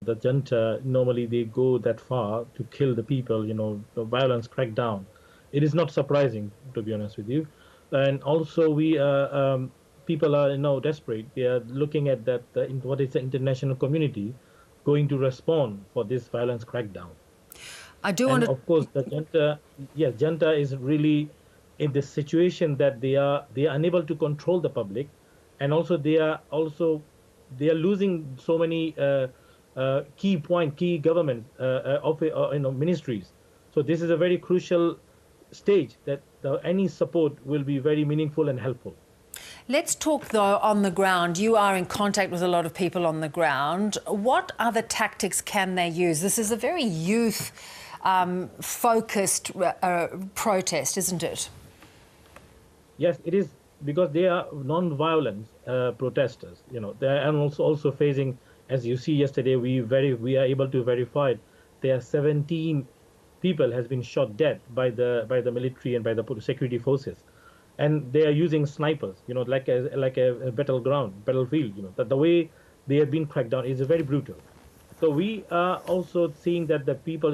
the junta, normally they go that far to kill the people, the violence crackdown. It is not surprising, to be honest with you. And also, people are, desperate. They are looking at that, what is the international community going to respond for this violence crackdown. I do want And to. of course, the junta, yes, junta is really in this situation that they are unable to control the public, and also they are losing so many key government ministries. So this is a very crucial stage that any support will be very meaningful and helpful. Let's talk, though, on the ground. You are in contact with a lot of people on the ground. What other tactics can they use? This is a very youth-focused protest, isn't it? Yes, it is, because they are non-violent protesters. They are also facing, as you see yesterday, we are able to verify there are 17 people has been shot dead by the military and by the security forces, and they are using snipers, like a battlefield. That the way they have been cracked down is very brutal. So we are also seeing that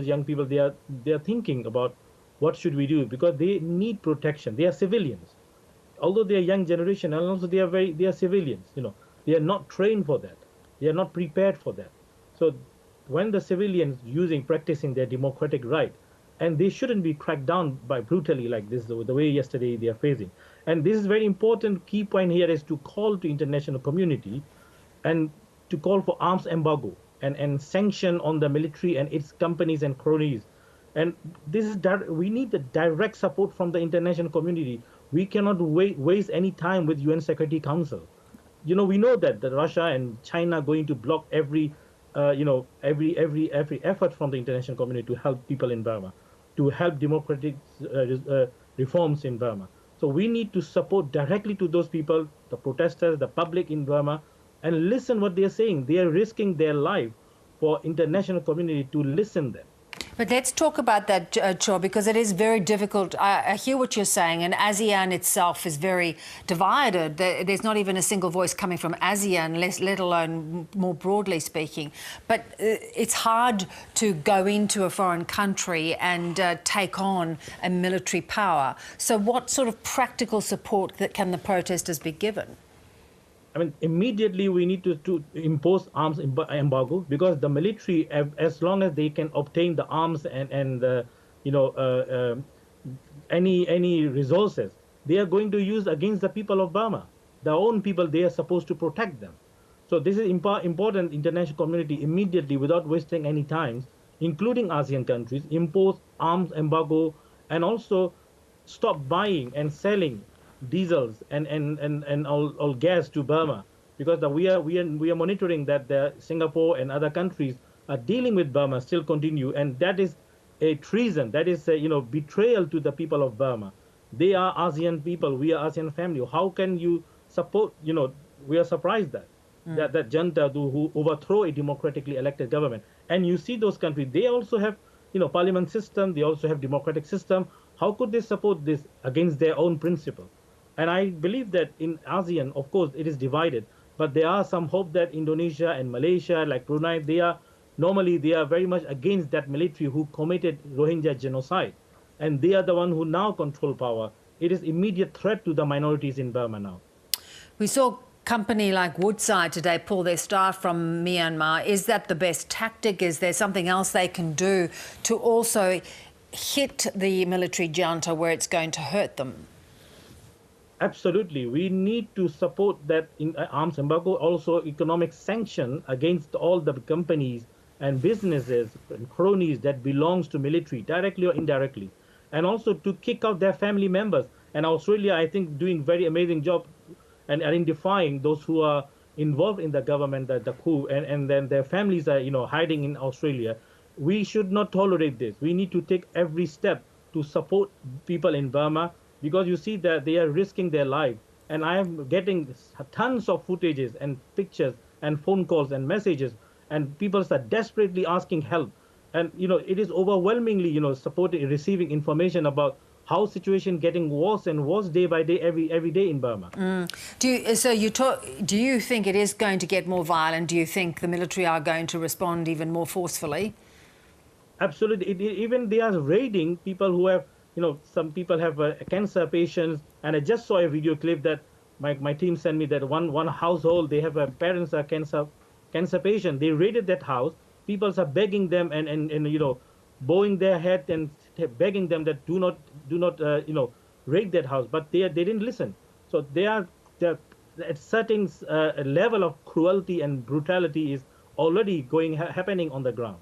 young people, they are thinking about what should we do, because they need protection. They are civilians, although they are young generation, and also they are civilians. They are not trained for that. They are not prepared for that. So when the civilians practicing their democratic right, and they shouldn't be cracked down by brutally like this, the way yesterday they are facing. And this is very important. Key point here is to call to international community and to call for arms embargo and sanction on the military and its companies and cronies. And this is we need the direct support from the international community. We cannot waste any time with UN Security Council. We know that Russia and China are going to block every effort from the international community to help people in Burma, to help democratic reforms in Burma. So we need to support directly to those people, the protesters, the public in Burma, and listen what they are saying. They are risking their life for international community to listen them. But let's talk about that, Kyaw, because it is very difficult. I hear what you're saying, and ASEAN itself is very divided. There's not even a single voice coming from ASEAN, let alone more broadly speaking. But it's hard to go into a foreign country and take on a military power. So what sort of practical support can the protesters be given? I mean, immediately we need to impose arms embargo, because the military, as long as they can obtain the arms and any resources, they are going to use against the people of Burma. Their own people, they are supposed to protect them. So this is important. International community immediately, without wasting any time, including ASEAN countries, impose arms embargo, and also stop buying and selling diesels and all gas to Burma, because we are monitoring that Singapore and other countries are dealing with Burma, still continue, and that is a treason. That is a betrayal to the people of Burma. They are ASEAN people. We are ASEAN family. How can you support? We are surprised that junta who overthrow a democratically elected government. And you see those countries, they also have parliament system. They also have democratic system. How could they support this against their own principle? And I believe that in ASEAN, of course, it is divided, but there are some hope that Indonesia and Malaysia, like Brunei, they are very much against that military who committed Rohingya genocide. And they are the one who now control power. It is immediate threat to the minorities in Burma now. We saw company like Woodside today pull their staff from Myanmar. Is that the best tactic? Is there something else they can do to also hit the military junta where it's going to hurt them? Absolutely. We need to support that in arms embargo, also economic sanction against all the companies and businesses and cronies that belongs to military, directly or indirectly, and also to kick out their family members. And Australia, I think, doing very amazing job and identifying those who are involved in the government, the coup, and then their families are hiding in Australia. We should not tolerate this. We need to take every step to support people in Burma, because you see that they are risking their life. And I am getting tons of footages and pictures and phone calls and messages, and people are desperately asking help. And it is overwhelmingly receiving information about how situation getting worse and worse day by day, every day in Burma. Do you think it is going to get more violent? Do you think the military are going to respond even more forcefully? Absolutely. Even they are raiding people who have, some people have cancer patients. And I just saw a video clip that my team sent me, that one household, they have parents are cancer patient. They raided that house. People are begging them and bowing their head and begging them that do not raid that house. But they didn't listen. So they're at certain level of cruelty and brutality is already happening on the ground.